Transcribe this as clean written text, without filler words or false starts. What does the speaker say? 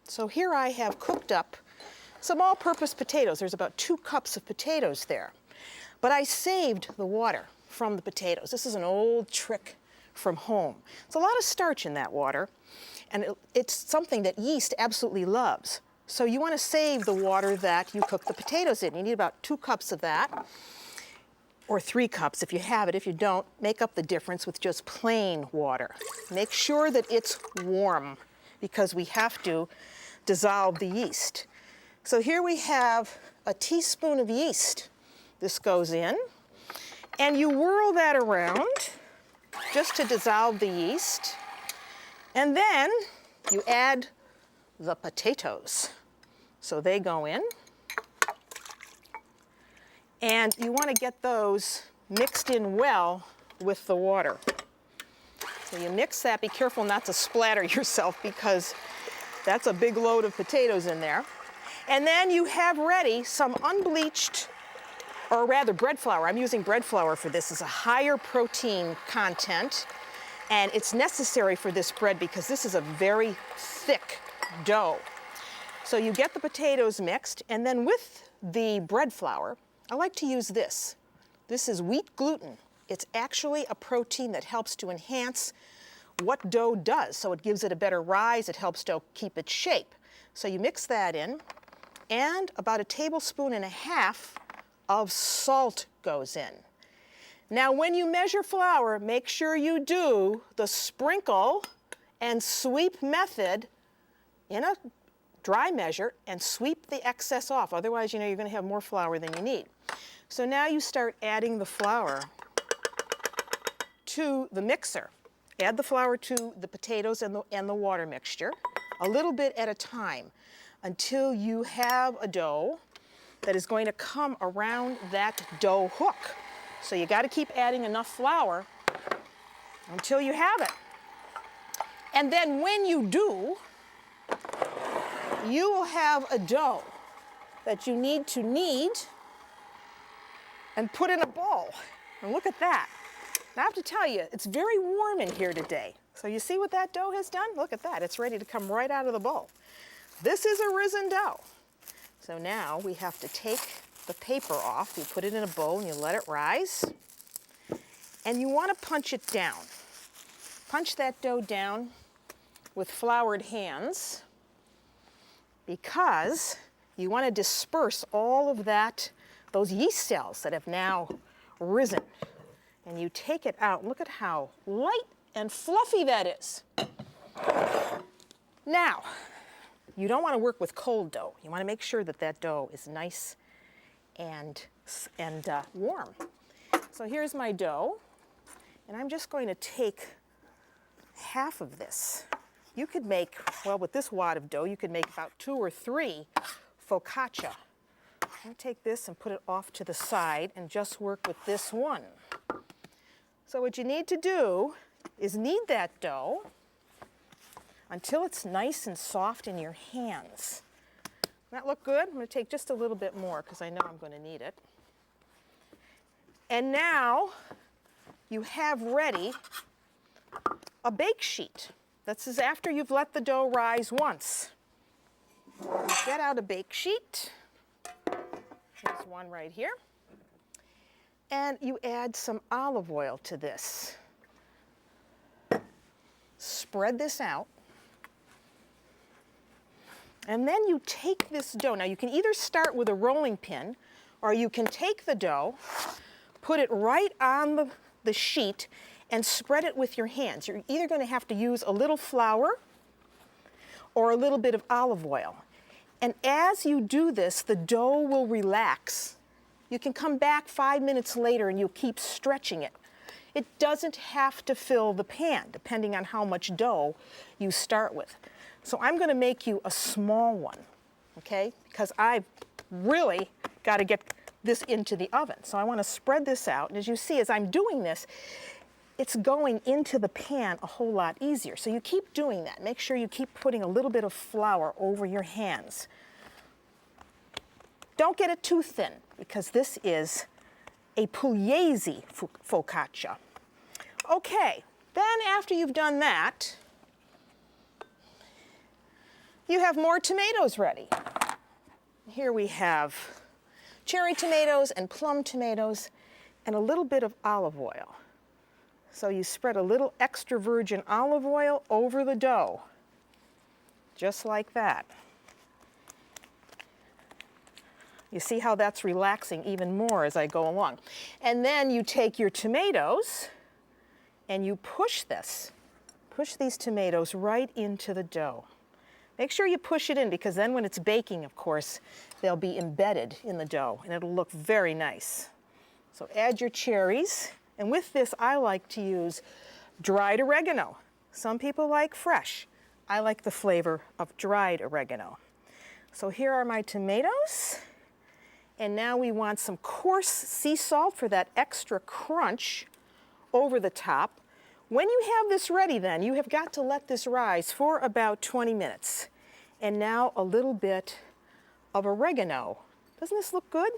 So here I have cooked up some all-purpose potatoes. There's about 2 cups of potatoes there. But I saved the water from the potatoes. This is an old trick from home. It's a lot of starch in that water, and it's something that yeast absolutely loves. So you want to save the water that you cook the potatoes in. You need about 2 cups of that, or 3 cups if you have it. If you don't, make up the difference with just plain water. Make sure that it's warm, because we have to dissolve the yeast. So here we have a teaspoon of yeast. This goes in, and you whirl that around just to dissolve the yeast. And then you add the potatoes. So they go in. And you want to get those mixed in well with the water. So you mix that. Be careful not to splatter yourself, because that's a big load of potatoes in there. And then you have ready some unbleached, or rather bread flour. I'm using bread flour for this. It's a higher protein content, and it's necessary for this bread because this is a very thick dough. So you get the potatoes mixed, and then with the bread flour, I like to use this. This is wheat gluten. It's actually a protein that helps to enhance what dough does. So it gives it a better rise. It helps dough keep its shape. So you mix that in, and about 1.5 tablespoons of salt goes in. Now, when you measure flour, make sure you do the sprinkle and sweep method in a dry measure and sweep the excess off. Otherwise, you know, you're going to have more flour than you need. So now you start adding the flour to the mixer. Add the flour to the potatoes and the water mixture, a little bit at a time, until you have a dough that is going to come around that dough hook. So you got to keep adding enough flour until you have it. And then when you do, you will have a dough that you need to knead and put in a bowl. And look at that. Now, I have to tell you, it's very warm in here today. So you see what that dough has done? Look at that. It's ready to come right out of the bowl. This is a risen dough. So now we have to take the paper off. You put it in a bowl and you let it rise. And you want to punch it down. Punch that dough down with floured hands, because you want to disperse all of those yeast cells that have now risen. And you take it out. Look at how light and fluffy that is. Now, you don't want to work with cold dough. You want to make sure that that dough is nice and warm. So here's my dough, and I'm just going to take half of this. You could make, well, with this wad of dough, you could make about 2 or 3 focaccia. I'm going to take this and put it off to the side and just work with this one. So what you need to do is knead that dough until it's nice and soft in your hands. That look good? I'm going to take just a little bit more because I know I'm going to need it. And now you have ready a bake sheet. This is after you've let the dough rise once. You get out a bake sheet. There's one right here. And you add some olive oil to this. Spread this out. And then you take this dough. Now you can either start with a rolling pin, or you can take the dough, put it right on the sheet, and spread it with your hands. You're either going to have to use a little flour or a little bit of olive oil. And as you do this, the dough will relax. You can come back 5 minutes later and you'll keep stretching it. It doesn't have to fill the pan, depending on how much dough you start with. So I'm going to make you a small one, okay? Because I've really got to get this into the oven. So I want to spread this out. And as you see, as I'm doing this, it's going into the pan a whole lot easier. So you keep doing that. Make sure you keep putting a little bit of flour over your hands. Don't get it too thin, because this is a Pugliese Focaccia. Okay, then after you've done that, you have more tomatoes ready. Here we have cherry tomatoes and plum tomatoes and a little bit of olive oil. So you spread a little extra virgin olive oil over the dough, just like that. You see how that's relaxing even more as I go along. And then you take your tomatoes and you push these tomatoes right into the dough. Make sure you push it in, because then when it's baking, of course, they'll be embedded in the dough and it'll look very nice. So add your cherries, and with this I like to use dried oregano. Some people like fresh. I like the flavor of dried oregano. So here are my tomatoes, and now we want some coarse sea salt for that extra crunch over the top. When you have this ready then, you have got to let this rise for about 20 minutes. And now a little bit of oregano. Doesn't this look good?